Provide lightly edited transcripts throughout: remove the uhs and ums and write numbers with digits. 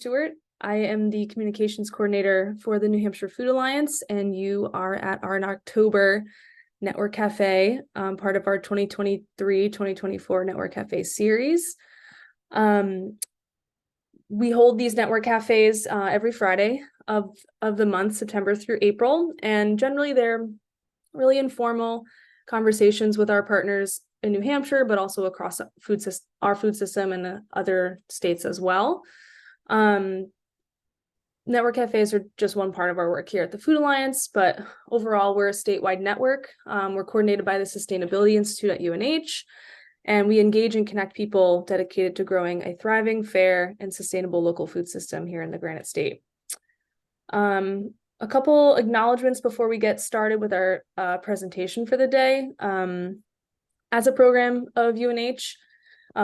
Stewart. I am the communications coordinator for the New Hampshire Food Alliance, and you are at our October Network Café, part of our 2023-2024 Network Café series. We hold these network cafes every Friday of the month, September through April, and generally they're really informal conversations with our partners in New Hampshire, but also across our food system and other states as well. Network cafes are just one part of our work here at the Food Alliance, but overall we're a statewide network. We're coordinated by the Sustainability Institute at UNH, and we engage and connect people dedicated to growing a thriving, fair, and sustainable local food system here in the Granite State. A couple acknowledgements before we get started with our presentation for the day. As a program of UNH,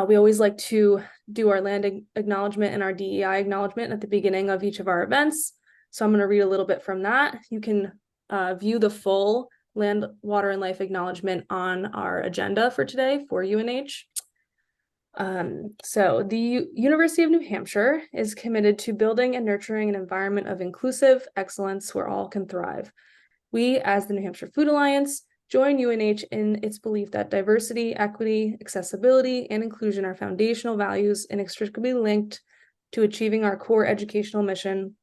we always like to do our land acknowledgement and our DEI acknowledgement at the beginning of each of our events. So I'm going to read a little bit from that. You can view the full land, water, and life acknowledgement on our agenda for today for UNH. So the University of New Hampshire is committed to building and nurturing an environment of inclusive excellence where all can thrive. We, as the New Hampshire Food Alliance, join UNH in its belief that diversity, equity, accessibility, and inclusion are foundational values inextricably linked to achieving our core educational mission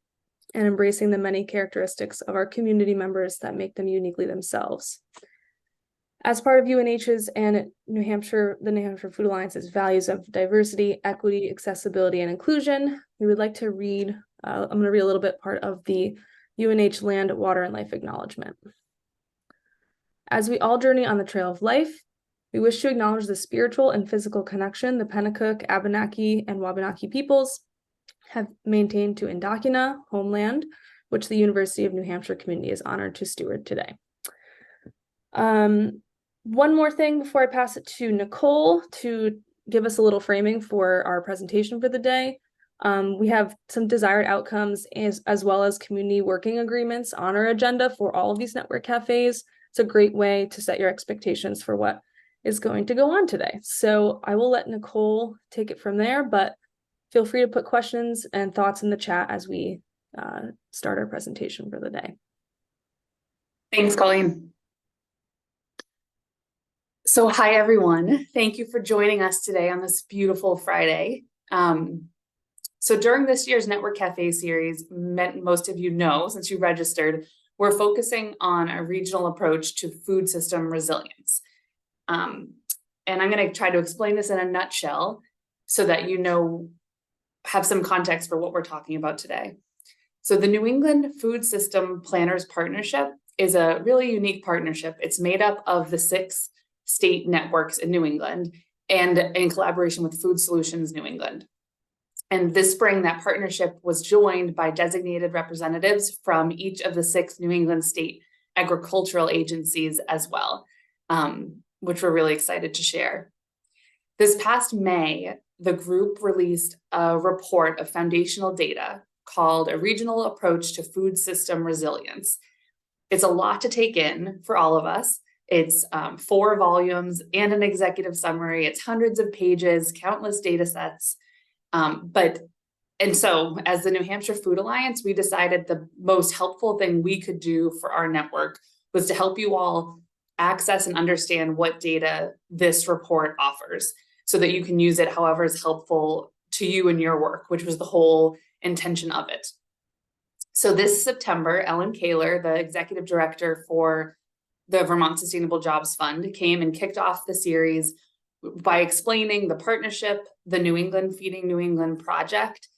and embracing the many characteristics of our community members that make them uniquely themselves. As part of UNH's and the New Hampshire Food Alliance's values of diversity, equity, accessibility, and inclusion, we would like to read, I'm going to read a little bit part of the UNH Land, Water, and Life Acknowledgement. As we all journey on the trail of life, we wish to acknowledge the spiritual and physical connection the Pennacook, Abenaki, and Wabanaki peoples have maintained to Indokina, homeland, which the University of New Hampshire community is honored to steward today. One more thing before I pass it to Nicole to give us a little framing for our presentation for the day. We have some desired outcomes as well as community working agreements on our agenda for all of these network cafes. It's a great way to set your expectations for what is going to go on today. So I will let Nicole take it from there, but feel free to put questions and thoughts in the chat as we start our presentation for the day. Thanks, Colleen. So hi, everyone. Thank you for joining us today on this beautiful Friday. So during this year's Network Café series, most of you know, since you registered, we're focusing on a regional approach to food system resilience. And I'm going to try to explain this in a nutshell so that you know, have some context for what we're talking about today. So the New England Food System Planners Partnership is a really unique partnership. It's made up of the 6 state networks in New England and in collaboration with Food Solutions New England. And this spring, that partnership was joined by designated representatives from each of the 6 New England state agricultural agencies as well, which we're really excited to share. This past May, the group released a report of foundational data called A Regional Approach to Food System Resilience. It's a lot to take in for all of us. It's 4 volumes and an executive summary. It's hundreds of pages, countless data sets. And so as the New Hampshire Food Alliance, we decided the most helpful thing we could do for our network was to help you all access and understand what data this report offers so that you can use it however is helpful to you in your work, which was the whole intention of it. So this September, Ellen Kaler, the executive director for the Vermont Sustainable Jobs Fund, came and kicked off the series by explaining the partnership, the New England Feeding New England project,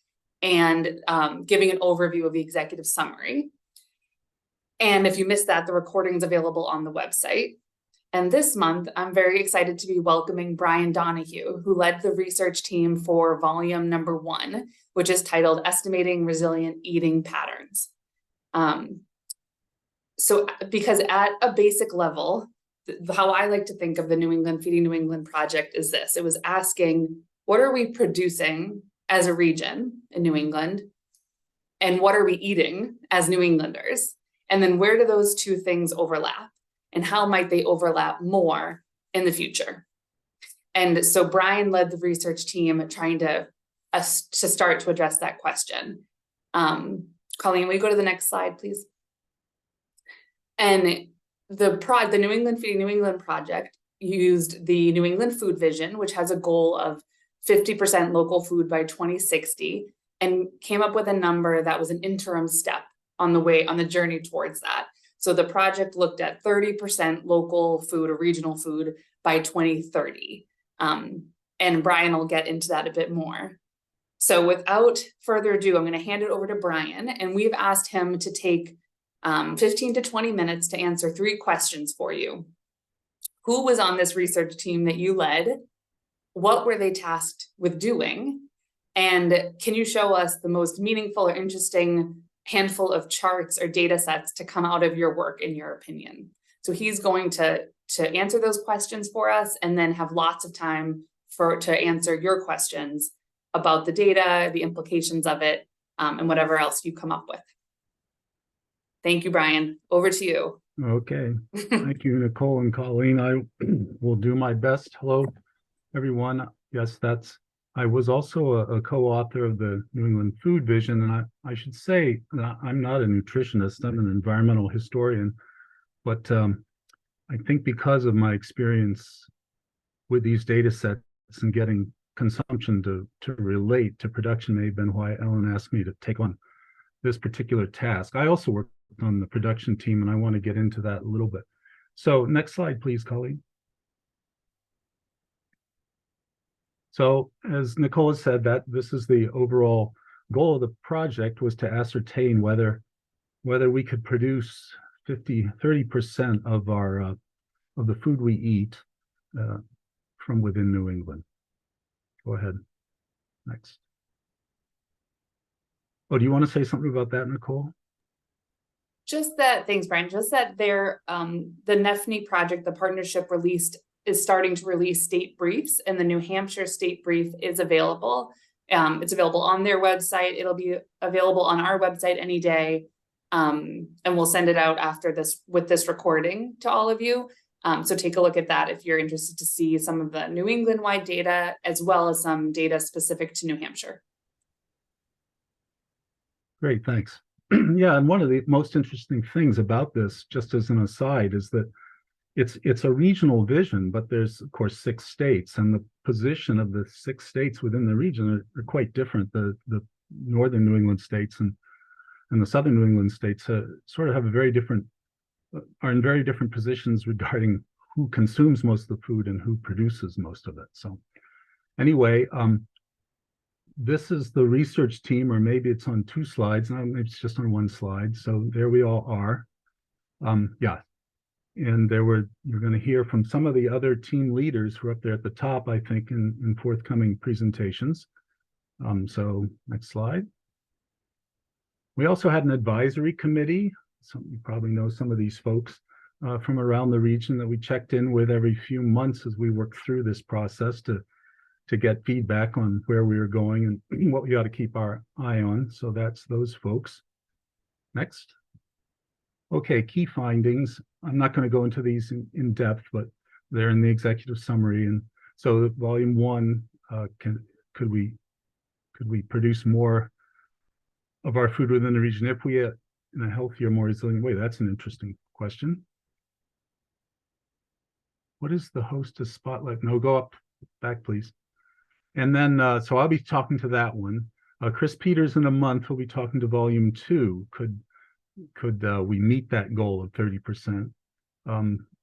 and giving an overview of the executive summary. And if you missed that, the recording is available on the website. And this month, I'm very excited to be welcoming Brian Donohue, who led the research team for volume number 1, which is titled Estimating Resilient Eating Patterns. So because at a basic level, how I like to think of the New England Feeding New England project is this. It was asking, what are we producing as a region in New England? And what are we eating as New Englanders? And then where do those two things overlap? And how might they overlap more in the future? And so Brian led the research team trying to us to start to address that question. Colleen, will you go to the next slide, please? And the New England Feeding New England project used the New England Food Vision, which has a goal of 50% local food by 2060, and came up with a number that was an interim step on the journey towards that. So the project looked at 30% local food or regional food by 2030. And Brian will get into that a bit more. So without further ado, I'm going to hand it over to Brian, and we've asked him to take 15 to 20 minutes to answer 3 questions for you. Who was on this research team that you led? What were they tasked with doing? And can you show us the most meaningful or interesting handful of charts or data sets to come out of your work, in your opinion? So he's going to answer those questions for us, and then have lots of time to answer your questions about the data, the implications of it, and whatever else you come up with. Thank you, Brian. Over to you. Okay. Thank you, Nicole and Colleen. I will do my best. Hello, everyone. Yes, I was also a co-author of the New England Food Vision, and I should say that I'm not a nutritionist. I'm an environmental historian, but I think because of my experience with these data sets and getting consumption to relate to production may have been why Ellen asked me to take on this particular task. I also worked on the production team, and I want to get into that a little bit. So next slide, please, Colleen. So as Nicole said, that this is the overall goal of the project, was to ascertain whether we could produce 30% of our of the food we eat from within New England. Go ahead. Next. Oh, do you want to say something about that, Nicole? Just that, thanks, Brian. Just that the NEFNI project, the partnership is starting to release state briefs, and the New Hampshire state brief is available. It's available on their website. It'll be available on our website any day. And we'll send it out after this, with this recording, to all of you. So take a look at that if you're interested to see some of the New England-wide data, as well as some data specific to New Hampshire. Great, thanks. Yeah, and one of the most interesting things about this, just as an aside, is that it's a regional vision, but there's of course 6 states, and the position of the 6 states within the region are quite different. The northern New England states and the southern New England states sort of have are in very different positions regarding who consumes most of the food and who produces most of it. So anyway, this is the research team, or maybe it's on 2 slides. No, maybe it's just on 1 slide. So there we all are. Yeah, and you're going to hear from some of the other team leaders who are up there at the top, I think, in forthcoming presentations. So next slide. We also had an advisory committee. You probably know some of these folks from around the region that we checked in with every few months as we worked through this process to get feedback on where we were going and what we ought to keep our eye on. So that's those folks. Next. Okay, key findings. I'm not going to go into these in depth, but they're in the executive summary. And so volume 1, could we produce more of our food within the region if we in a healthier, more resilient way? That's an interesting question. What is the hostess spotlight? No, go up, back, please. And then, so I'll be talking to that one. Chris Peters in a month will be talking to volume 2. Could we meet that goal of 30%?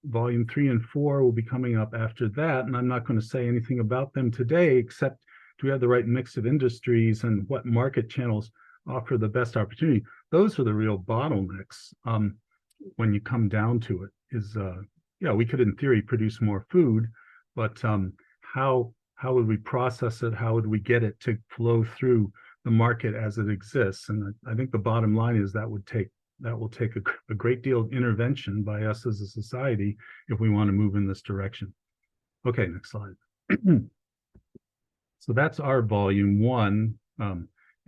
Volume 3 and 4 will be coming up after that, and I'm not going to say anything about them today, except do we have the right mix of industries and what market channels offer the best opportunity? Those are the real bottlenecks when you come down to it. Yeah, we could in theory produce more food, but how would we process it? How would we get it to flow through the market as it exists? And I think the bottom line is that will take a great deal of intervention by us as a society if we want to move in this direction. Okay, next slide. So that's our volume 1.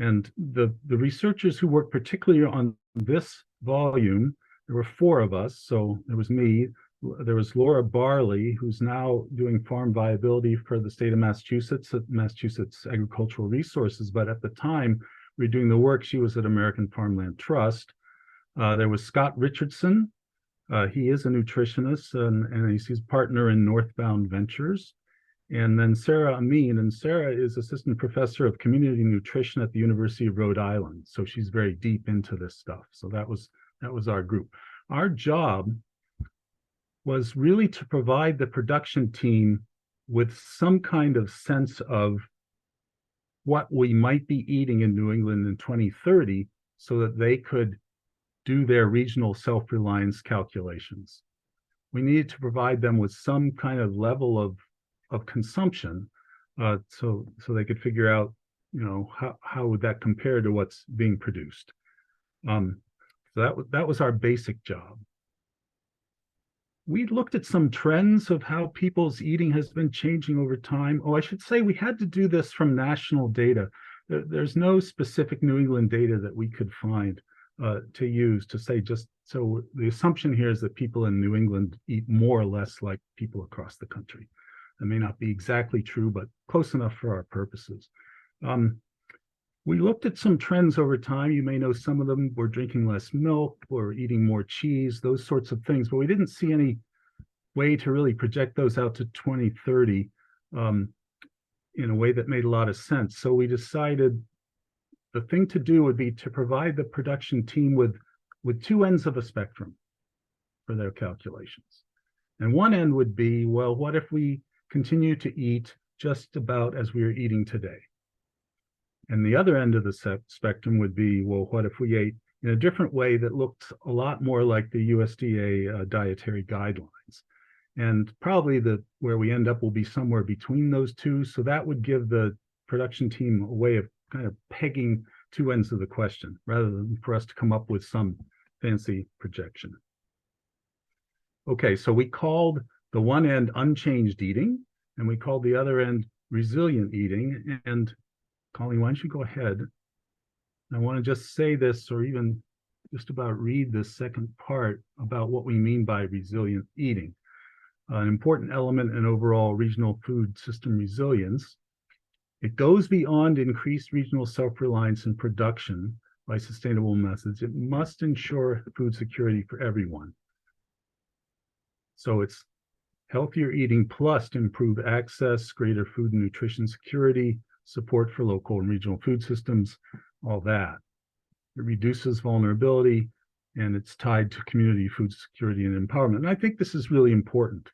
And the researchers who worked particularly on this volume, there were 4 of us. So there was me, there was Laura Barley, who's now doing farm viability for the state of Massachusetts at Massachusetts Agricultural Resources. But at the time we were doing the work, she was at American Farmland Trust. There was Scott Richardson. He is a nutritionist, and he's his partner in Northbound Ventures. And then Sarah Amin, and Sarah is assistant professor of community nutrition at the University of Rhode Island. So she's very deep into this stuff. So that was our group. Our job was really to provide the production team with some kind of sense of what we might be eating in New England in 2030 so that they could do their regional self-reliance calculations. We needed to provide them with some kind of level of consumption, so they could figure out, how would that compare to what's being produced. So that was our basic job. We looked at some trends of how people's eating has been changing over time. Oh, I should say we had to do this from national data. There's no specific New England data that we could find to use to say just so. The assumption here is that people in New England eat more or less like people across the country. That may not be exactly true, but close enough for our purposes. We looked at some trends over time. You may know some of them. We're drinking less milk, or eating more cheese, those sorts of things, but we didn't see any way to really project those out to 2030 in a way that made a lot of sense. So we decided the thing to do would be to provide the production team with two ends of a spectrum for their calculations. And one end would be, well, what if we continue to eat just about as we are eating today? And the other end of the spectrum would be, well, what if we ate in a different way that looked a lot more like the USDA dietary guidelines? And probably where we end up will be somewhere between those two. So that would give the production team a way of kind of pegging two ends of the question, rather than for us to come up with some fancy projection. Okay, so we called the one end unchanged eating, and we called the other end resilient eating. And Colleen, why don't you go ahead? I want to just say this, or even just about read this second part about what we mean by resilient eating. An important element in overall regional food system resilience. It goes beyond increased regional self-reliance and production by sustainable methods. It must ensure food security for everyone. So it's healthier eating plus improved access, greater food and nutrition security, support for local and regional food systems, all that. It reduces vulnerability, and it's tied to community food security and empowerment. And I think this is really important.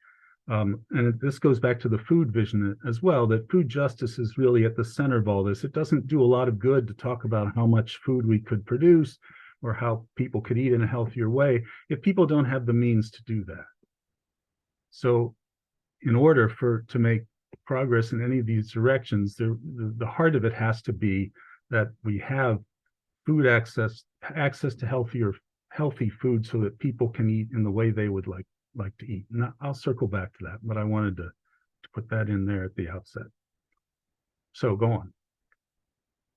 This goes back to the food vision as well, that food justice is really at the center of all this. It doesn't do a lot of good to talk about how much food we could produce or how people could eat in a healthier way if people don't have the means to do that. So in order to make progress in any of these directions, the heart of it has to be that we have food access to healthy food so that people can eat in the way they would like to eat. And I'll circle back to that, but I wanted to put that in there at the outset. So go on.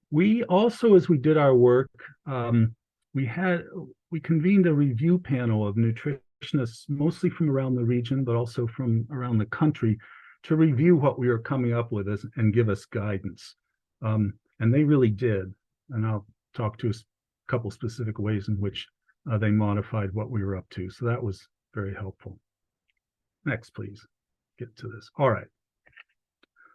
We also, as we did our work, we convened a review panel of nutritionists, mostly from around the region, but also from around the country, to review what we were coming up with and give us guidance. And they really did. And I'll talk to a couple specific ways in which they modified what we were up to. So that was very helpful. Next, please. Get to this. All right.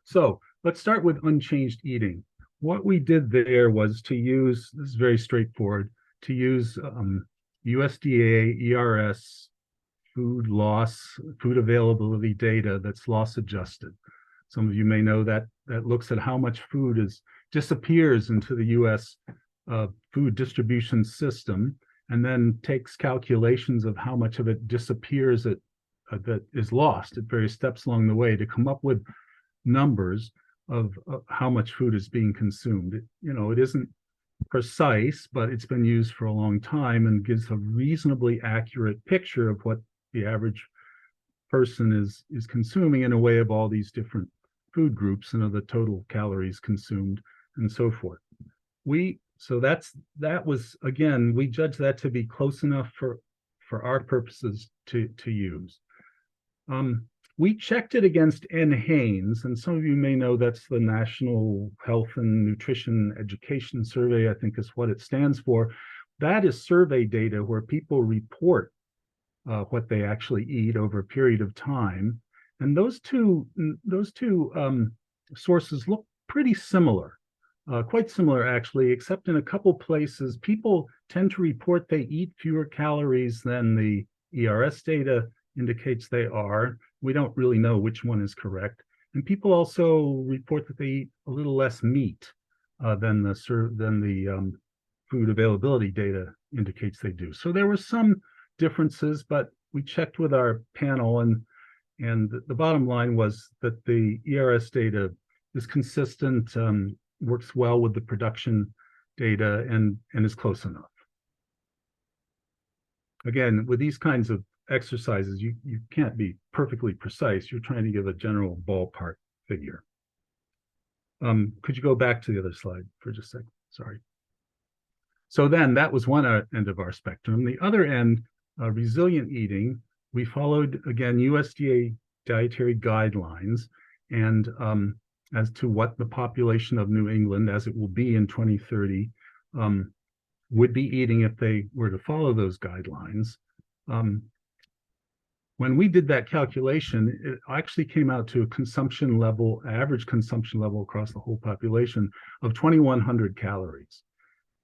So let's start with unchanged eating. What we did there was to use, this is very straightforward, to use USDA, ERS, food availability data that's loss adjusted. Some of you may know that looks at how much food disappears into the US food distribution system, and then takes calculations of how much of it disappears that is lost at various steps along the way to come up with numbers of how much food is being consumed. It isn't precise, but it's been used for a long time and gives a reasonably accurate picture of what the average person is consuming in a way of all these different food groups and of the total calories consumed and so forth. So that was, again, we judged that to be close enough for our purposes to use. We checked it against NHANES, and some of you may know that's the National Health and Nutrition Education Survey, I think is what it stands for. That is survey data where people report what they actually eat over a period of time. And those two sources look pretty similar, quite similar actually, except in a couple places, people tend to report they eat fewer calories than the ERS data indicates they are. We don't really know which one is correct. And people also report that they eat a little less meat than the food availability data indicates they do. So there were some differences, but we checked with our panel, and the bottom line was that the ERS data is consistent, works well with the production data, and is close enough. Again, with these kinds of exercises, you can't be perfectly precise. You're trying to give a general ballpark figure. Could you go back to the other slide for just a second? Sorry. So then that was one end of our spectrum. The other end, resilient eating, we followed, again, USDA dietary guidelines, and as to what the population of New England, as it will be in 2030, would be eating if they were to follow those guidelines. When we did that calculation, it actually came out to a consumption level, average consumption level across the whole population of 2,100 calories.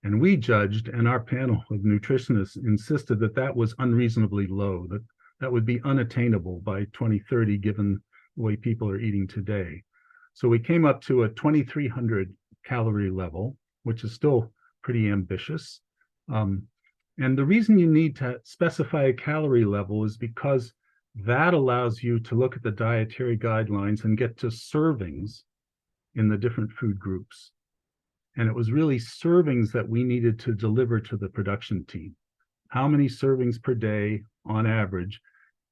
And we judged, and our panel of nutritionists insisted that that was unreasonably low, that that would be unattainable by 2030, given the way people are eating today. So we came up to a 2,300 calorie level, which is still pretty ambitious. And the reason you need to specify a calorie level is because that allows you to look at the dietary guidelines and get to servings in the different food groups. And it was really servings that we needed to deliver to the production team. How many servings per day on average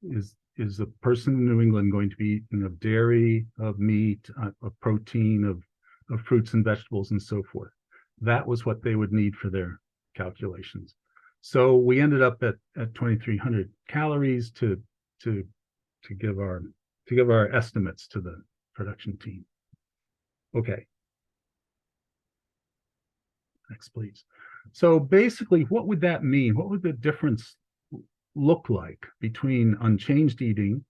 is a person in New England going to be eating of dairy, of meat, of protein, of fruits and vegetables, and so forth? That was what they would need for their calculations. So we ended up at 2,300 calories to give our estimates to the production team. Okay. Next, please. So basically, what would that mean? What would the difference look like between unchanged eating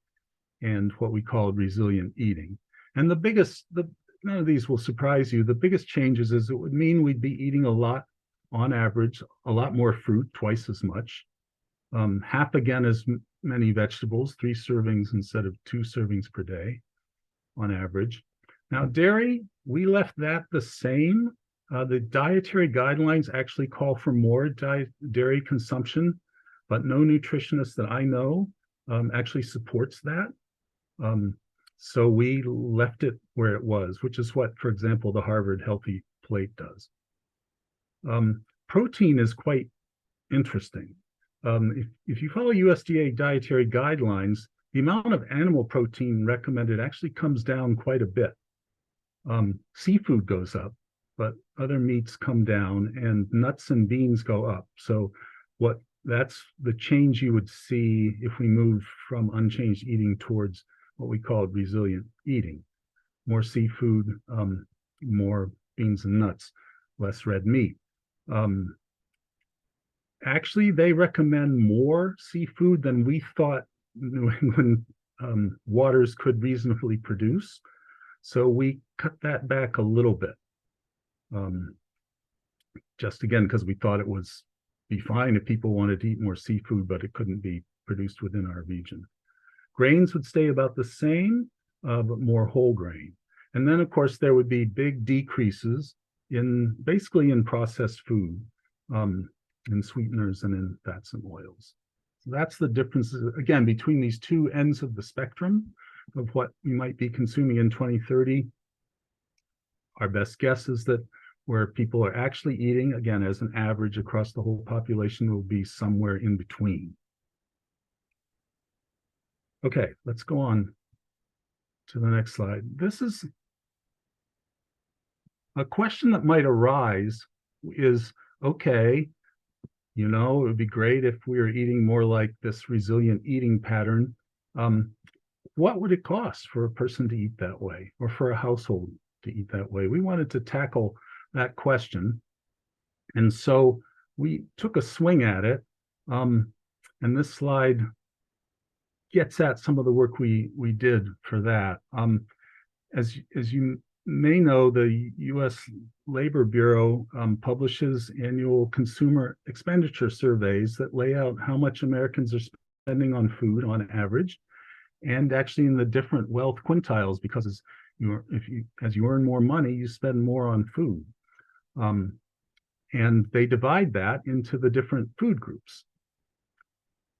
and what we call resilient eating? And none of these will surprise you. The biggest changes is it would mean we'd be eating a lot, on average, a lot more fruit, twice as much, half again as many vegetables, 3 servings instead of 2 servings per day on average. Now, dairy, we left that the same. The dietary guidelines actually call for more dairy consumption, but no nutritionist that I know actually supports that. So we left it where it was, which is what, for example, the Harvard Healthy Plate does. Protein is quite interesting. If you follow USDA dietary guidelines, the amount of animal protein recommended actually comes down quite a bit. Seafood goes up, but other meats come down, and nuts and beans go up. So that's the change you would see if we move from unchanged eating towards what we call resilient eating. More seafood, more beans and nuts, less red meat. Actually, they recommend more seafood than we thought New England waters could reasonably produce. So we cut that back a little bit. Just again, because we thought it was be fine if people wanted to eat more seafood, but it couldn't be produced within our region. Grains would stay about the same, but more whole grain. And then, of course, there would be big decreases basically in processed food, in sweeteners and in fats and oils. So that's the differences, again, between these two ends of the spectrum of what we might be consuming in 2030. Our best guess is that where people are actually eating, again, as an average across the whole population, will be somewhere in between. Okay, let's go on to the next slide. This is a question that might arise is, okay, you know, it would be great if we were eating more like this resilient eating pattern. what would it cost for a person to eat that way, or for a household to eat that way? We wanted to tackle that question. And so we took a swing at it. And this slide gets at some of the work we did for that. As you may know, the U.S. Labor Bureau publishes annual consumer expenditure surveys that lay out how much Americans are spending on food on average, and actually in the different wealth quintiles, because as you earn more money, you spend more on food. And they divide that into the different food groups.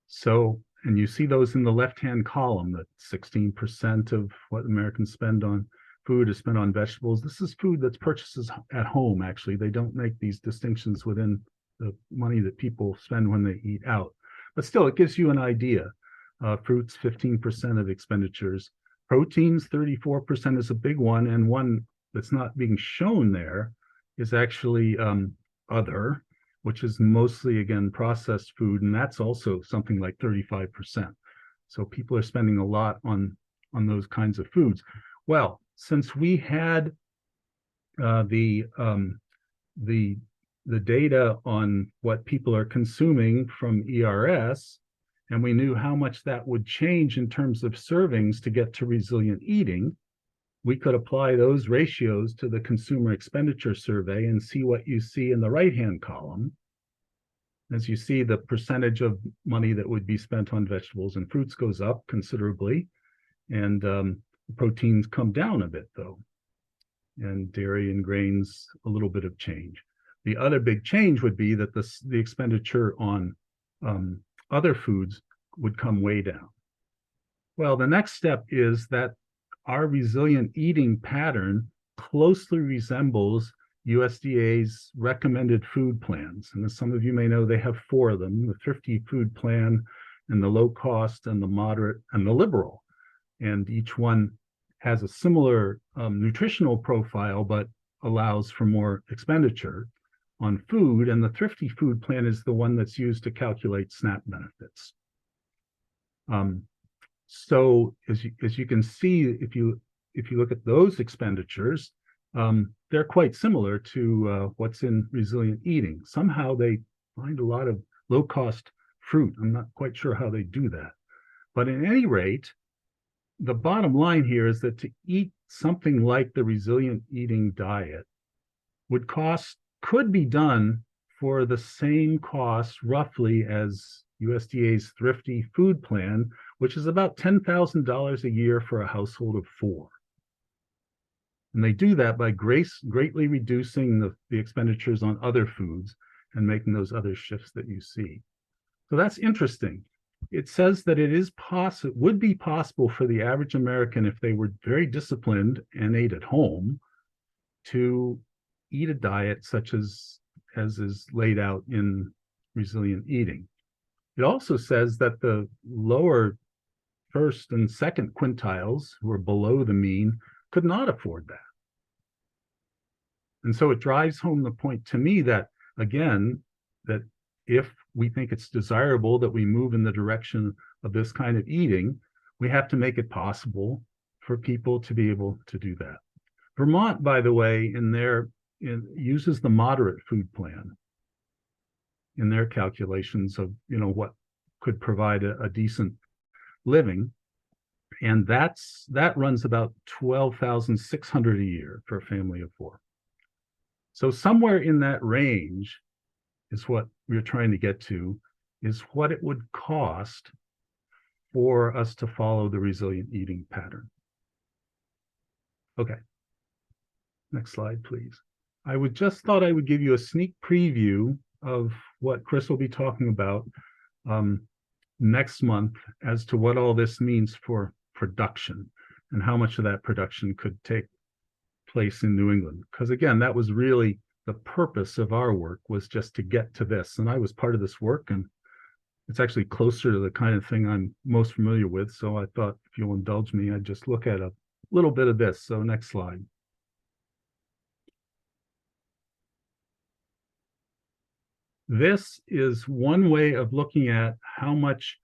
So, and you see those in the left-hand column, that 16% of what Americans spend on food is spent on vegetables. This is food that's purchases at home, actually. They don't make these distinctions within the money that people spend when they eat out. But still, it gives you an idea. Fruits, 15% of expenditures. Proteins, 34% is a big one, and one that's not being shown there is actually other, which is mostly, again, processed food, and that's also something like 35%. So people are spending a lot on those kinds of foods. Well, since we had the data on what people are consuming from ERS, and we knew how much that would change in terms of servings to get to resilient eating, we could apply those ratios to the consumer expenditure survey and see what you see in the right-hand column. As you see, the percentage of money that would be spent on vegetables and fruits goes up considerably, and proteins come down a bit, though, and dairy and grains, a little bit of change. The other big change would be that the expenditure on other foods would come way down. Well, the next step is that our resilient eating pattern closely resembles USDA's recommended food plans. And as some of you may know, they have 4 of them: the Thrifty Food Plan, and the Low Cost, and the Moderate, and the Liberal. And each one has a similar nutritional profile, but allows for more expenditure on food. And the Thrifty Food Plan is the one that's used to calculate SNAP benefits. So as you can see, if you look at those expenditures, they're quite similar to what's in resilient eating. Somehow they find a lot of low-cost fruit. I'm not quite sure how they do that. But at any rate, the bottom line here is that to eat something like the resilient eating diet could be done for the same cost roughly as USDA's Thrifty Food Plan, which is about $10,000 a year for a household of 4. And they do that by greatly reducing the expenditures on other foods and making those other shifts that you see. So that's interesting. It says that would be possible for the average American, if they were very disciplined and ate at home, to eat a diet such as is laid out in resilient eating. It also says that the lower first and second quintiles, who are below the mean, could not afford that. And so it drives home the point to me that, again, that if we think it's desirable that we move in the direction of this kind of eating, we have to make it possible for people to be able to do that. Vermont, by the way, uses the moderate food plan in their calculations of what could provide a decent living, and that runs about $12,600 a year for a family of 4. So somewhere in that range is what we're trying to get to, is what it would cost for us to follow the resilient eating pattern. Okay, next slide, please. I thought I would give you a sneak preview of what Chris will be talking about next month as to what all this means for production and how much of that production could take place in New England. Because again, that was really the purpose of our work, was just to get to this. And I was part of this work, and it's actually closer to the kind of thing I'm most familiar with. So I thought, if you'll indulge me, I'd just look at a little bit of this. So next slide. This is one way of looking at how much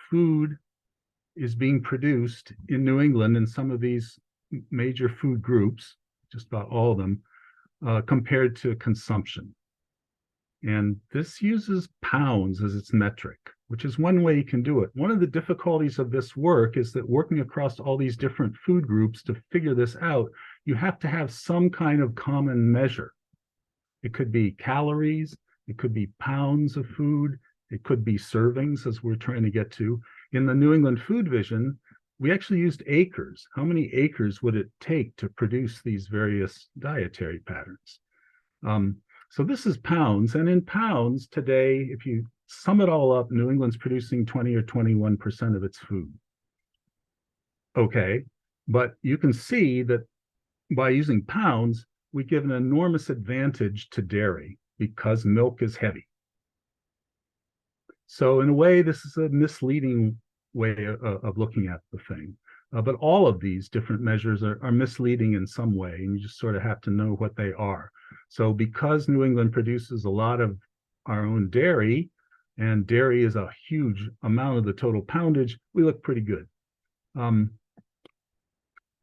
food is being produced in New England in some of these major food groups, just about all of them, compared to consumption. And this uses pounds as its metric, which is one way you can do it. One of the difficulties of this work is that working across all these different food groups to figure this out, you have to have some kind of common measure. It could be calories, it could be pounds of food, it could be servings, as we're trying to get to. In the New England Food Vision, we actually used acres. How many acres would it take to produce these various dietary patterns? So this is pounds, and in pounds today, if you sum it all up, New England's producing 20 or 21% of its food. Okay, but you can see that by using pounds, we give an enormous advantage to dairy because milk is heavy. So in a way, this is a misleading way of looking at the thing. But all of these different measures are misleading in some way, and you just sort of have to know what they are. So because New England produces a lot of our own dairy, and dairy is a huge amount of the total poundage, we look pretty good.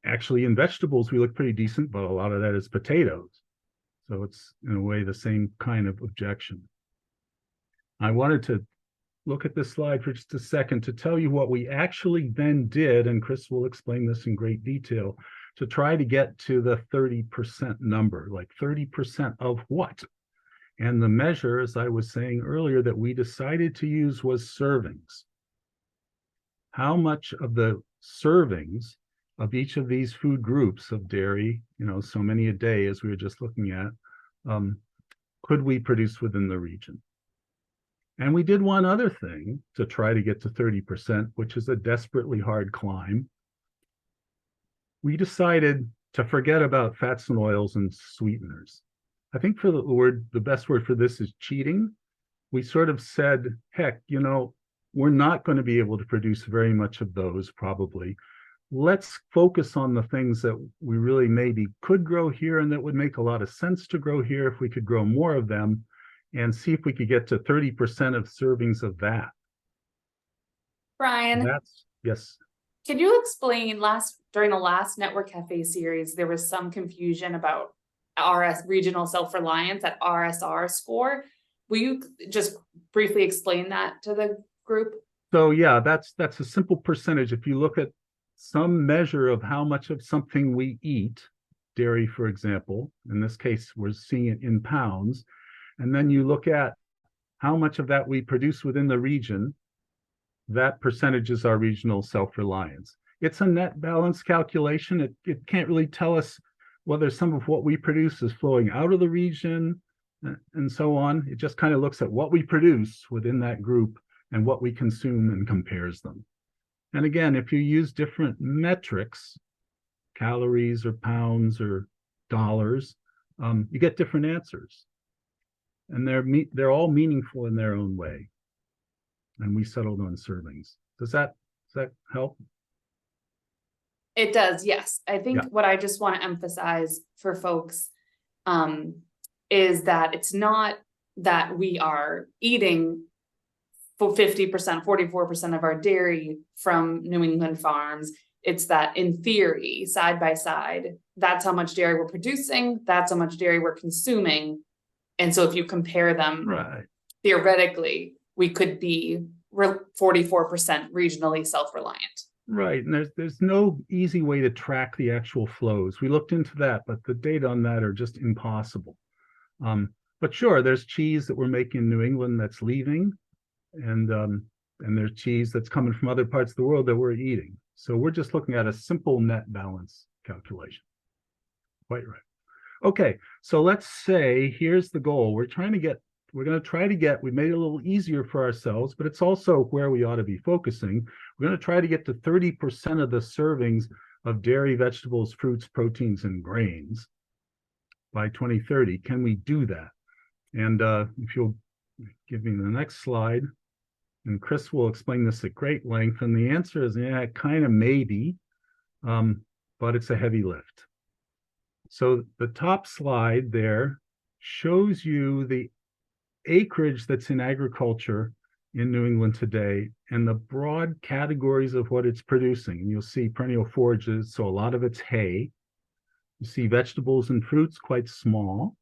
Actually, in vegetables, we look pretty decent, but a lot of that is potatoes. So it's, in a way, the same kind of objection. I wanted to look at this slide for just a second to tell you what we actually then did, and Chris will explain this in great detail, to try to get to the 30% number, like 30% of what? And the measure, as I was saying earlier, that we decided to use was servings. How much of the servings of each of these food groups of dairy, so many a day as we were just looking at, could we produce within the region? And we did one other thing to try to get to 30%, which is a desperately hard climb. We decided to forget about fats and oils and sweeteners. I think for the best word for this is cheating. We sort of said, heck, we're not going to be able to produce very much of those probably. Let's focus on the things that we really maybe could grow here and that would make a lot of sense to grow here if we could grow more of them, and see if we could get to 30% of servings of that. Brian, yes. Can you explain during the last Network Café series, there was some confusion about regional self-reliance, that RSR score. Will you just briefly explain that to the group? So yeah, that's a simple percentage. If you look at some measure of how much of something we eat, dairy, for example, in this case, we're seeing it in pounds, and then you look at how much of that we produce within the region, that percentage is our regional self-reliance. It's a net balance calculation. It can't really tell us whether some of what we produce is flowing out of the region and so on. It just kind of looks at what we produce within that group and what we consume and compares them. And again, if you use different metrics, calories or pounds or dollars, you get different answers. And they're all meaningful in their own way. And we settled on servings. Does that help? It does, yes. I think what I just want to emphasize for folks is that it's not that we are eating for 50%, 44% of our dairy from New England farms. It's that in theory, side by side, that's how much dairy we're producing, that's how much dairy we're consuming. And so if you compare them, right, theoretically, we could be 44% regionally self-reliant. Right, and there's no easy way to track the actual flows. We looked into that, but the data on that are just impossible. But sure, there's cheese that we're making in New England that's leaving, and there's cheese that's coming from other parts of the world that we're eating. So we're just looking at a simple net balance calculation. Quite right. Okay, so let's say here's the goal. We're going to try to get, we made it a little easier for ourselves, but it's also where we ought to be focusing. We're going to try to get to 30% of the servings of dairy, vegetables, fruits, proteins, and grains by 2030. Can we do that? And if you'll give me the next slide, and Chris will explain this at great length, and the answer is, yeah, kind of maybe, but it's a heavy lift. So the top slide there shows you the acreage that's in agriculture in New England today and the broad categories of what it's producing. And you'll see perennial forages, so a lot of it's hay. You see vegetables and fruits quite small.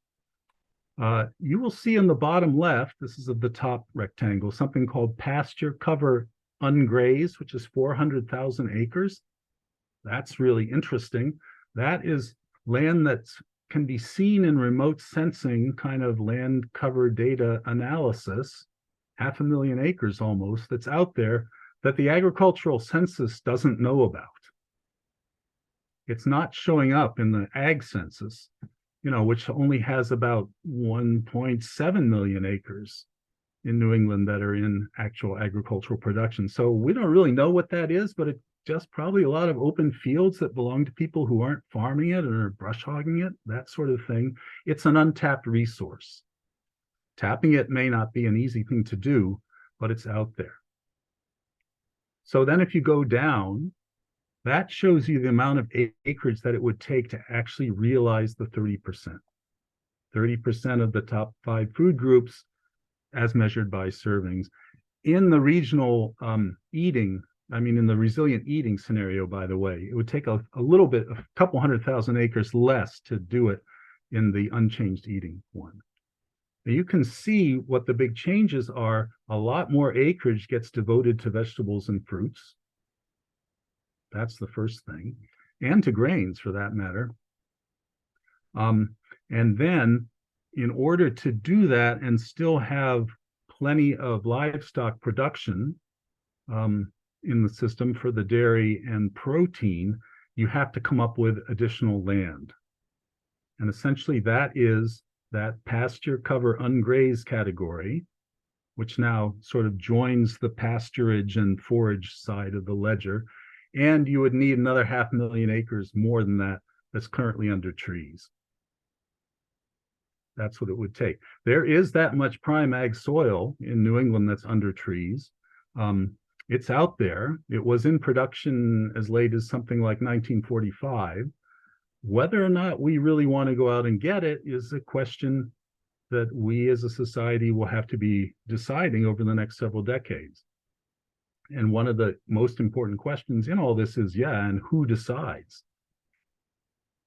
You will see in the bottom left, this is of the top rectangle, something called pasture cover ungrazed, which is 400,000 acres. That's really interesting. That is land that can be seen in remote sensing kind of land cover data analysis, 500,000 acres almost, that's out there that the agricultural census doesn't know about. It's not showing up in the ag census, which only has about 1.7 million acres in New England that are in actual agricultural production. So we don't really know what that is, but it's just probably a lot of open fields that belong to people who aren't farming it or brush hogging it, that sort of thing. It's an untapped resource. Tapping it may not be an easy thing to do, but it's out there. So then if you go down, that shows you the amount of acreage that it would take to actually realize the 30%. 30% of the top 5 food groups as measured by servings. In the regional eating, in the resilient eating scenario, by the way, it would take a little bit, a couple 100,000 acres less to do it in the unchanged eating one. Now you can see what the big changes are. A lot more acreage gets devoted to vegetables and fruits. That's the first thing, and to grains for that matter. And then in order to do that and still have plenty of livestock production in the system for the dairy and protein, you have to come up with additional land. And essentially that is that pasture cover ungrazed category, which now sort of joins the pasturage and forage side of the ledger. And you would need another 500,000 acres more than that that's currently under trees. That's what it would take. There is that much prime ag soil in New England that's under trees. It's out there. It was in production as late as something like 1945. Whether or not we really want to go out and get it is a question that we as a society will have to be deciding over the next several decades. And one of the most important questions in all this is, and who decides?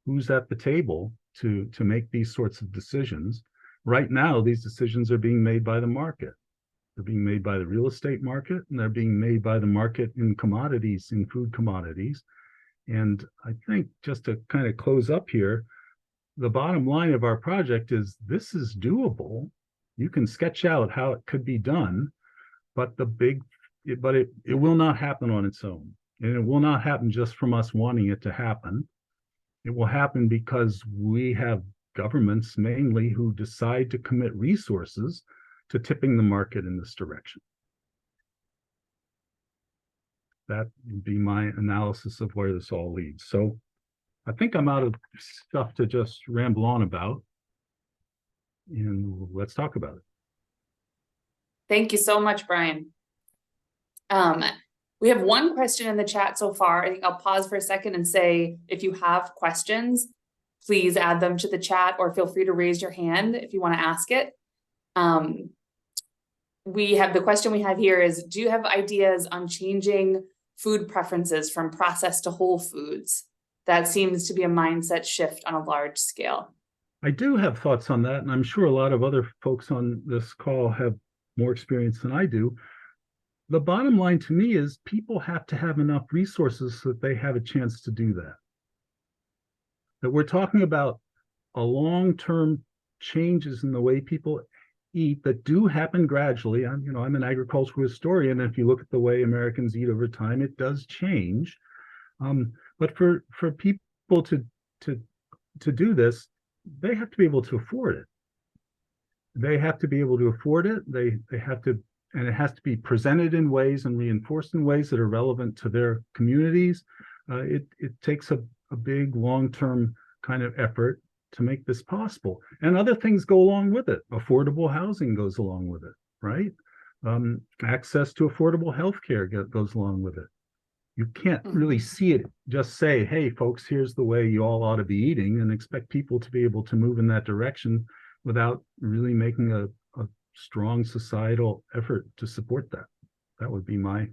Who's at the table to make these sorts of decisions? Right now, these decisions are being made by the market. They're being made by the real estate market, and they're being made by the market in commodities, in food commodities. And I think just to kind of close up here, the bottom line of our project is this is doable. You can sketch out how it could be done, but it will not happen on its own. And it will not happen just from us wanting it to happen. It will happen because we have governments mainly who decide to commit resources to tipping the market in this direction. That would be my analysis of where this all leads. So I think I'm out of stuff to just ramble on about. And let's talk about it. Thank you so much, Brian. We have one question in the chat so far. I think I'll pause for a second and say, if you have questions, please add them to the chat or feel free to raise your hand if you want to ask it. The question we have here is, do you have ideas on changing food preferences from processed to whole foods? That seems to be a mindset shift on a large scale. I do have thoughts on that, and I'm sure a lot of other folks on this call have more experience than I do. The bottom line to me is people have to have enough resources so that they have a chance to do that. That we're talking about a long-term changes in the way people eat that do happen gradually. I'm an agricultural historian, and if you look at the way Americans eat over time, it does change. But for people to do this, they have to be able to afford it. They have to be able to afford it. They have to, and it has to be presented in ways and reinforced in ways that are relevant to their communities. It takes a big long-term kind of effort to make this possible. And other things go along with it. Affordable housing goes along with it, right? Access to affordable healthcare goes along with it. You can't really see it, just say, hey, folks, here's the way you all ought to be eating, and expect people to be able to move in that direction without really making a strong societal effort to support that. That would be my,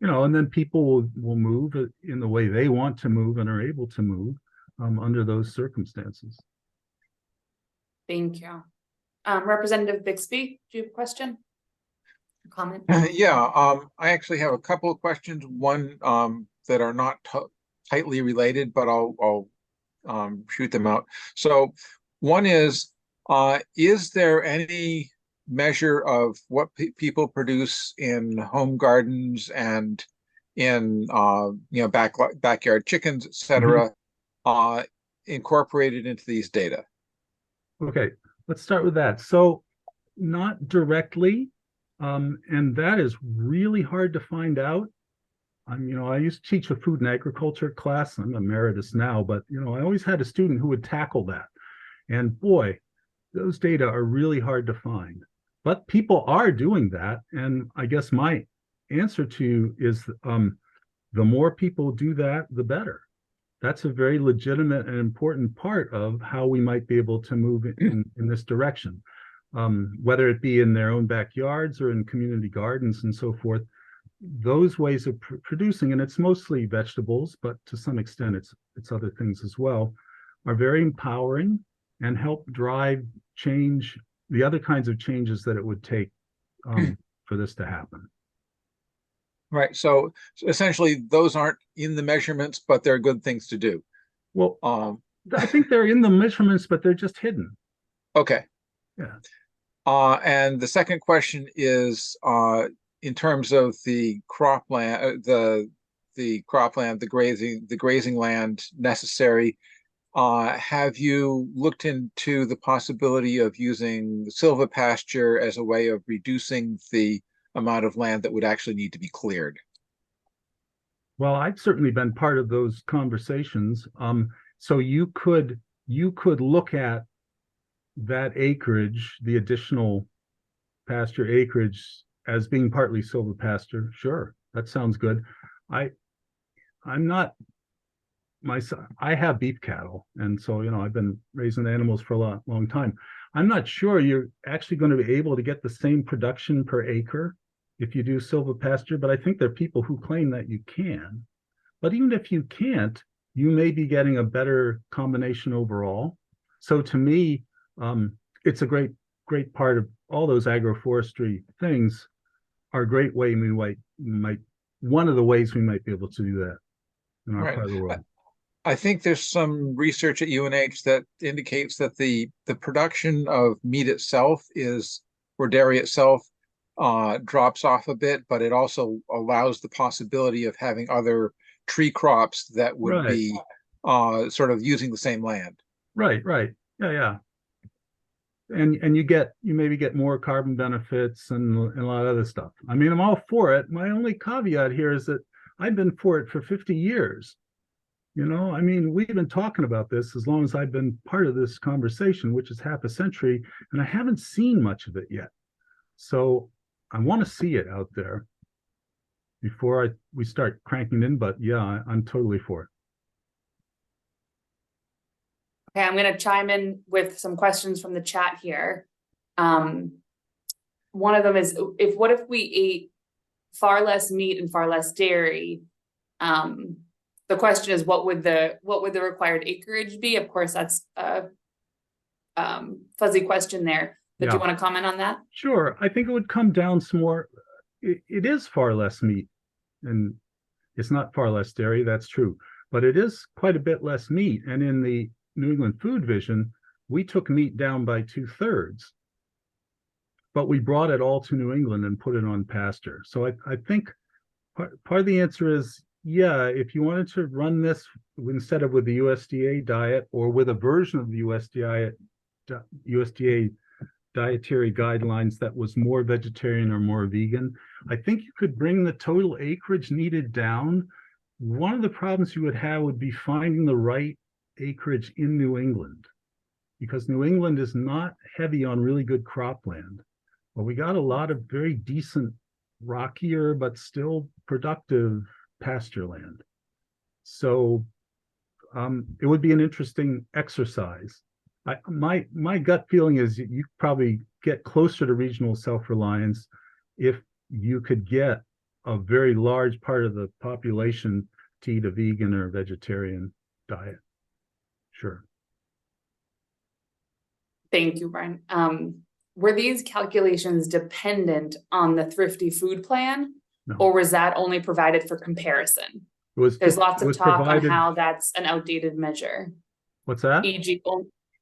and then people will move in the way they want to move and are able to move under those circumstances. Thank you. Representative Bixby, do you have a question? Comment? Yeah, I actually have a couple of questions. One that are not tightly related, but I'll shoot them out. So, one is there any measure of what people produce in home gardens and in backyard chickens, etc., incorporated into these data? Okay, let's start with that. So, not directly. And that is really hard to find out. I used to teach a food and agriculture class. I'm emeritus now, but I always had a student who would tackle that. And boy, those data are really hard to find. But people are doing that. And I guess my answer to you is the more people do that, the better. That's a very legitimate and important part of how we might be able to move in this direction. Whether it be in their own backyards or in community gardens and so forth, those ways of producing, and it's mostly vegetables, but to some extent it's other things as well, are very empowering and help drive change, the other kinds of changes that it would take for this to happen. Right. So essentially, those aren't in the measurements, but they're good things to do. Well, I think they're in the measurements, but they're just hidden. Okay. Yeah. And the second question is in terms of the cropland, the cropland, the grazing land necessary. Have you looked into the possibility of using silvopasture as a way of reducing the amount of land that would actually need to be cleared? Well, I've certainly been part of those conversations. So you could look at that acreage, the additional pasture acreage, as being partly silvopasture. Sure, that sounds good. I'm not I have beef cattle, and so I've been raising animals for a long time. I'm not sure you're actually going to be able to get the same production per acre if you do silvopasture, but I think there are people who claim that you can. But even if you can't, you may be getting a better combination overall. So to me, it's a great part of all those agroforestry things are a great way we might one of the ways we might be able to do that in our part of the world. I think there's some research at UNH that indicates that the production of meat itself or dairy itself drops off a bit, but it also allows the possibility of having other tree crops that would be sort of using the same land. Right. Yeah. And you maybe get more carbon benefits and a lot of other stuff. I mean, I'm all for it. My only caveat here is that I've been for it for 50 years. I mean, we've been talking about this as long as I've been part of this conversation, which is half a century, and I haven't seen much of it yet. So I want to see it out there before we start cranking in, but yeah, I'm totally for it. Okay, I'm going to chime in with some questions from the chat here. One of them is, what if we ate far less meat and far less dairy? The question is, what would the required acreage be? Of course, that's a fuzzy question there. But do you want to comment on that? Sure. I think it would come down some more. It is far less meat, and it's not far less dairy. That's true, but it is quite a bit less meat. And in the New England Food Vision, we took meat down by 2/3, but we brought it all to New England and put it on pasture. So I think part of the answer is, yeah, if you wanted to run this instead of with the USDA diet or with a version of the USDA dietary guidelines that was more vegetarian or more vegan, I think you could bring the total acreage needed down. One of the problems you would have would be finding the right acreage in New England, because New England is not heavy on really good cropland. But we got a lot of very decent, rockier, but still productive pasture land. So it would be an interesting exercise. My gut feeling is you probably get closer to regional self-reliance if you could get a very large part of the population to eat a vegan or vegetarian diet. Sure. Thank you, Brian. Were these calculations dependent on the thrifty food plan? No. Or was that only provided for comparison? There's lots of talk on how that's an outdated measure. What's that? E.g.,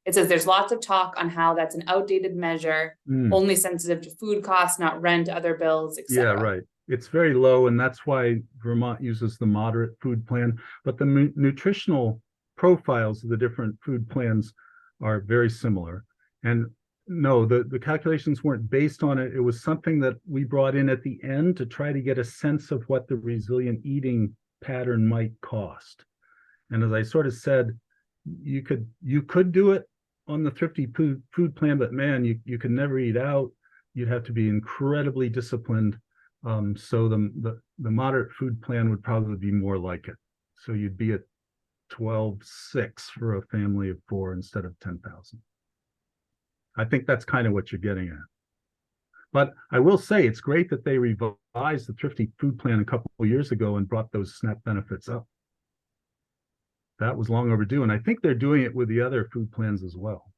it says there's lots of talk on how that's an outdated measure, only sensitive to food costs, not rent, other bills, etc. Yeah, right. It's very low, and that's why Vermont uses the moderate food plan. But the nutritional profiles of the different food plans are very similar. And no, the calculations weren't based on it. It was something that we brought in at the end to try to get a sense of what the resilient eating pattern might cost. And as I sort of said, you could do it on the thrifty food plan, but man, you could never eat out. You'd have to be incredibly disciplined. So the moderate food plan would probably be more like it. So you'd be at 12,600 for a family of 4 instead of 10,000. I think that's kind of what you're getting at. But I will say it's great that they revised the thrifty food plan a couple of years ago and brought those SNAP benefits up. That was long overdue, and I think they're doing it with the other food plans as well.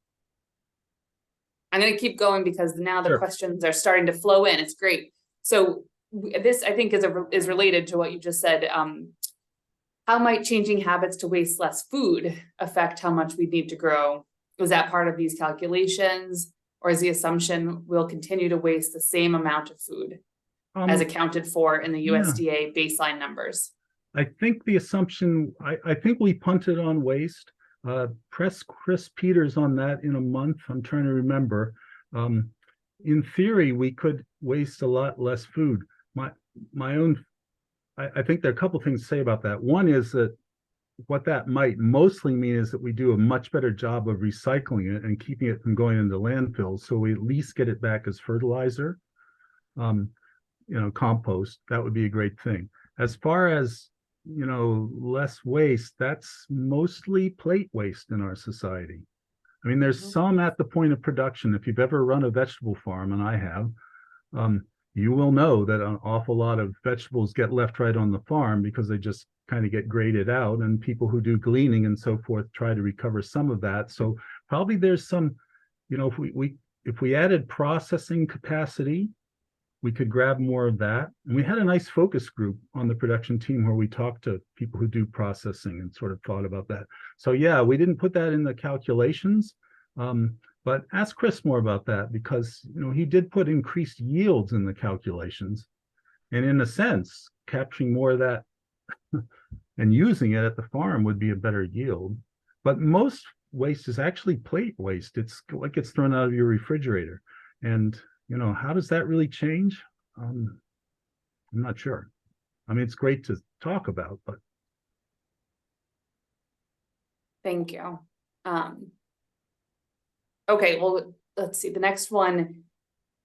I'm going to keep going because now the questions are starting to flow in. It's great. So this, I think, is related to what you just said. How might changing habits to waste less food affect how much we need to grow? Was that part of these calculations, or is the assumption we'll continue to waste the same amount of food as accounted for in the USDA baseline numbers? I think the assumption, I think we punted on waste. Press Chris Peters on that in a month. I'm trying to remember. In theory, we could waste a lot less food. I think there are a couple things to say about that. One is that what that might mostly mean is that we do a much better job of recycling it and keeping it from going into landfills. So we at least get it back as fertilizer, compost. That would be a great thing. As far as, less waste, that's mostly plate waste in our society. I mean, there's some at the point of production. If you've ever run a vegetable farm, and I have, you will know that an awful lot of vegetables get left right on the farm because they just kind of get graded out, and people who do gleaning and so forth try to recover some of that. So probably there's some, if we added processing capacity, we could grab more of that. And we had a nice focus group on the production team where we talked to people who do processing and sort of thought about that. So yeah, we didn't put that in the calculations, but ask Chris more about that, because he did put increased yields in the calculations, and in a sense, capturing more of that and using it at the farm would be a better yield. But most waste is actually plate waste. It's what gets thrown out of your refrigerator. And how does that really change? I'm not sure. I mean, it's great to talk about, but. Thank you. Okay, well, let's see. The next one.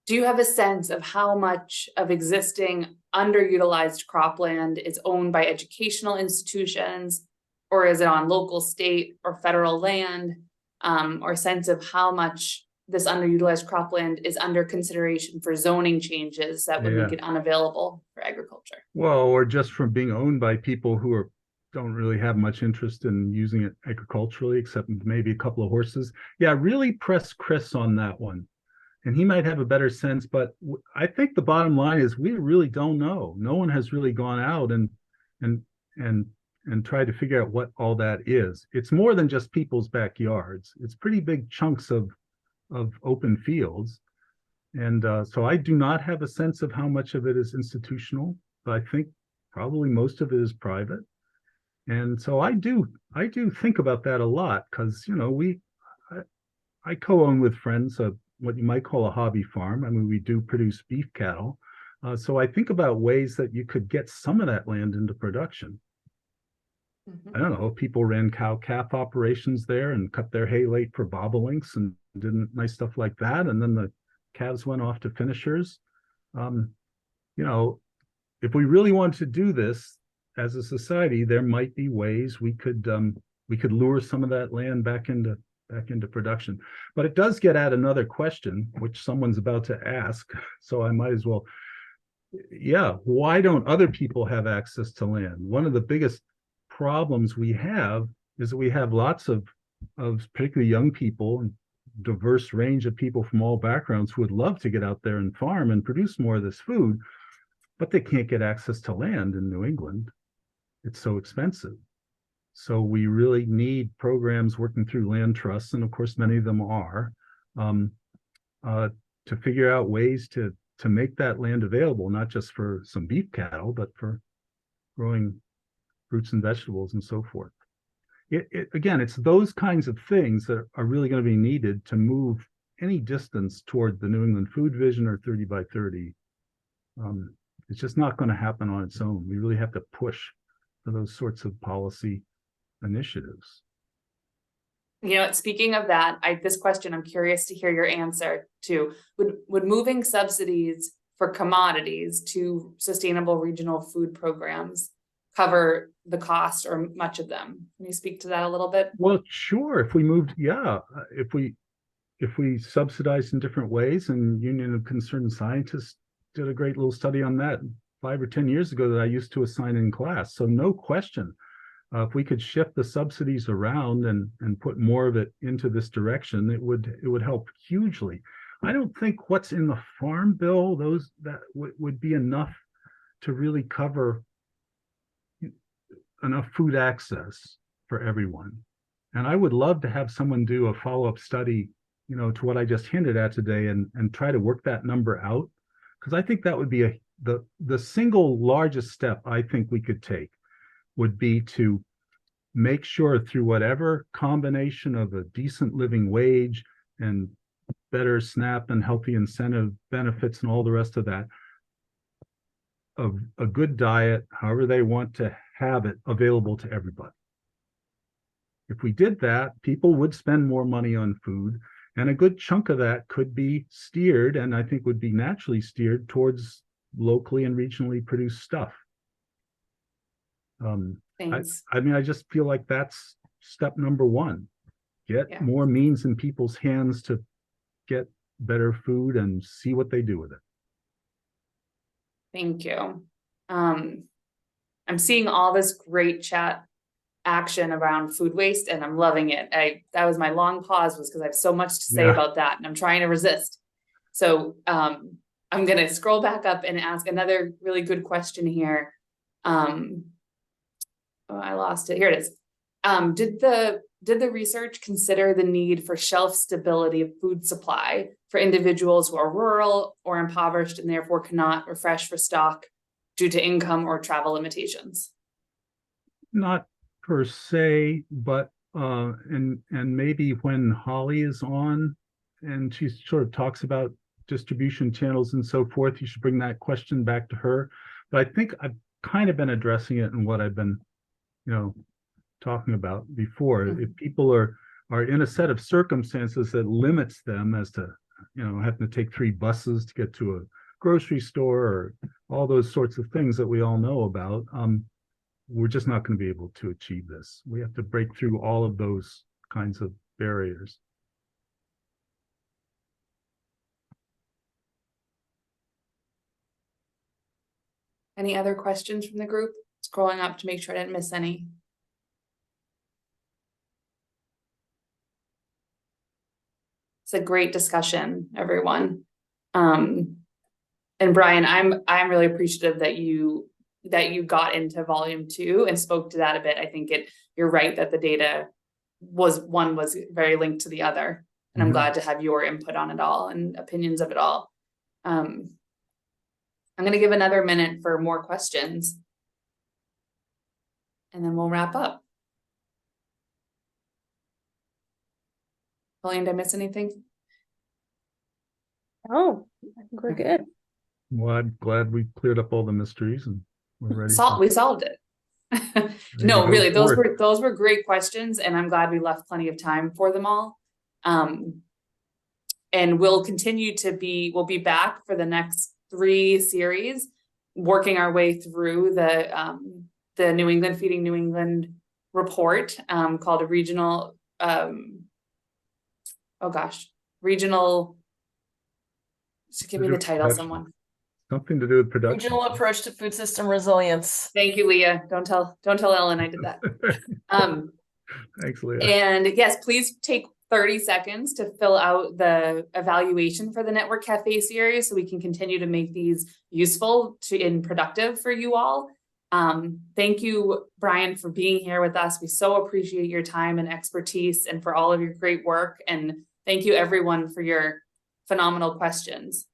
Do you have a sense of how much of existing underutilized cropland is owned by educational institutions, or is it on local, state, or federal land, or a sense of how much this underutilized cropland is under consideration for zoning changes that would make it unavailable for agriculture? Well, or just from being owned by people who don't really have much interest in using it agriculturally, except maybe a couple of horses. Yeah, really press Chris on that one. And he might have a better sense, but I think the bottom line is we really don't know. No one has really gone out and tried to figure out what all that is. It's more than just people's backyards. It's pretty big chunks of open fields. And so I do not have a sense of how much of it is institutional, but I think probably most of it is private. And so I do think about that a lot, because I co-own with friends what you might call a hobby farm. I mean, we do produce beef cattle. So I think about ways that you could get some of that land into production. I don't know, if people ran cow-calf operations there and cut their hay late for bobolinks and did nice stuff like that, and then the calves went off to finishers. If we really wanted to do this as a society, there might be ways we could lure some of that land back into back into production. But it does get at another question, which someone's about to ask, so I might as well. Yeah, why don't other people have access to land? One of the biggest problems we have is that we have lots of particularly young people and diverse range of people from all backgrounds who would love to get out there and farm and produce more of this food, but they can't get access to land in New England. It's so expensive. So we really need programs working through land trusts, and of course, many of them are, to figure out ways to make that land available, not just for some beef cattle, but for growing fruits and vegetables and so forth. Again, it's those kinds of things that are really going to be needed to move any distance toward the New England Food Vision or 30 by 30. It's just not going to happen on its own. We really have to push for those sorts of policy initiatives. You know, speaking of that, this question, I'm curious to hear your answer to. Would moving subsidies for commodities to sustainable regional food programs cover the cost or much of them? Can you speak to that a little bit? Well, sure. If we moved, yeah, if we subsidized in different ways, and Union of Concerned Scientists did a great little study on that 5 or 10 years ago that I used to assign in class. So no question. If we could shift the subsidies around and put more of it into this direction, it would help hugely. I don't think what's in the Farm Bill, that would be enough to really cover enough food access for everyone. And I would love to have someone do a follow-up study, to what I just hinted at today, and try to work that number out, because I think that would be the single largest step I think we could take would be to make sure through whatever combination of a decent living wage and better SNAP and healthy incentive benefits and all the rest of that, of a good diet, however they want to have it, available to everybody. If we did that, people would spend more money on food, and a good chunk of that could be steered, and I think would be naturally steered towards locally and regionally produced stuff. Thanks. I mean, I just feel like that's step number one. Get more means in people's hands to get better food and see what they do with it. Thank you. I'm seeing all this great chat action around food waste, and I'm loving it. That was my long pause, was because I have so much to say about that, and I'm trying to resist. So I'm going to scroll back up and ask another really good question here. Oh, I lost it. Here it is. Did the research consider the need for shelf stability of food supply for individuals who are rural or impoverished and therefore cannot refresh for stock due to income or travel limitations? Not per se, but and maybe when Holly is on and she sort of talks about distribution channels and so forth, you should bring that question back to her. But I think I've kind of been addressing it in what I've been talking about before. If people are in a set of circumstances that limits them as to having to take 3 buses to get to a grocery store or all those sorts of things that we all know about, we're just not going to be able to achieve this. We have to break through all of those kinds of barriers. Any other questions from the group? Scrolling up to make sure I didn't miss any. It's a great discussion, everyone. And Brian, I'm really appreciative that you got into volume 2 and spoke to that a bit. I think you're right that the data was very linked to the other, and I'm glad to have your input on it all and opinions of it all. I'm going to give another minute for more questions, and then we'll wrap up. Pauline, did I miss anything? Oh, I think we're good. Well, I'm glad we cleared up all the mysteries and we're ready. We solved it. No, really, those were great questions, and I'm glad we left plenty of time for them all. And we'll be back for the next 3 series, working our way through the New England Feeding New England report, called a regional oh gosh, regional. Just give me the title, Production. someone. Something to do with production. Regional approach to food system resilience. Thank you, Leah. Don't tell Ellen I did that. Thanks, Leah. And yes, please take 30 seconds to fill out the evaluation for the Network Cafe series so we can continue to make these useful and productive for you all. Thank you, Brian, for being here with us. We so appreciate your time and expertise and for all of your great work. And thank you everyone for your phenomenal questions.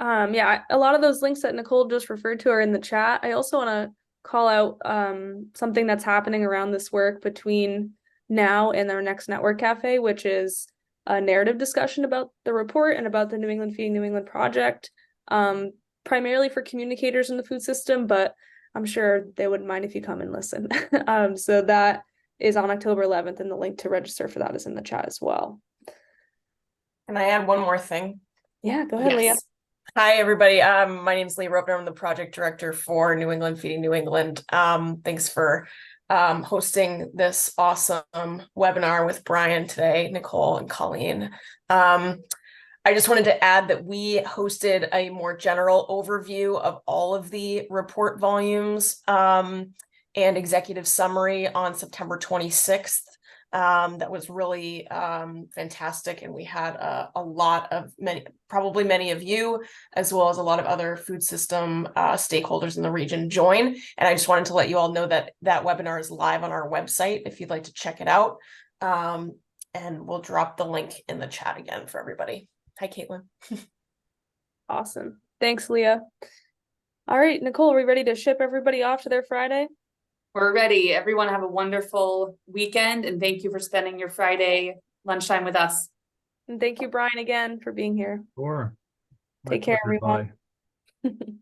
Yeah, a lot of those links that Nicole just referred to are in the chat. I also want to call out something that's happening around this work between now and our next Network Cafe, which is a narrative discussion about the report and about the New England Feeding New England project, primarily for communicators in the food system, but I'm sure they wouldn't mind if you come and listen. So that is on October 11th, and the link to register for that is in the chat as well. Can I add one more thing? Yeah, go ahead, Leah. Yes. Hi, everybody. My name is Leah Robner. I'm the project director for New England Feeding New England. Thanks for hosting this awesome webinar with Brian today, Nicole, and Colleen. I just wanted to add that we hosted a more general overview of all of the report volumes and executive summary on September 26th. That was really fantastic, and we had a lot of probably many of you, as well as a lot of other food system stakeholders in the region join. And I just wanted to let you all know that that webinar is live on our website if you'd like to check it out. And we'll drop the link in the chat again for everybody. Hi, Caitlin. Awesome. Thanks, Leah. All right, Nicole, are we ready to ship everybody off to their Friday? We're ready. Everyone have a wonderful weekend, and thank you for spending your Friday lunchtime with us. And thank you, Brian, again for being here. Sure. My Take care, pleasure. everyone. Bye.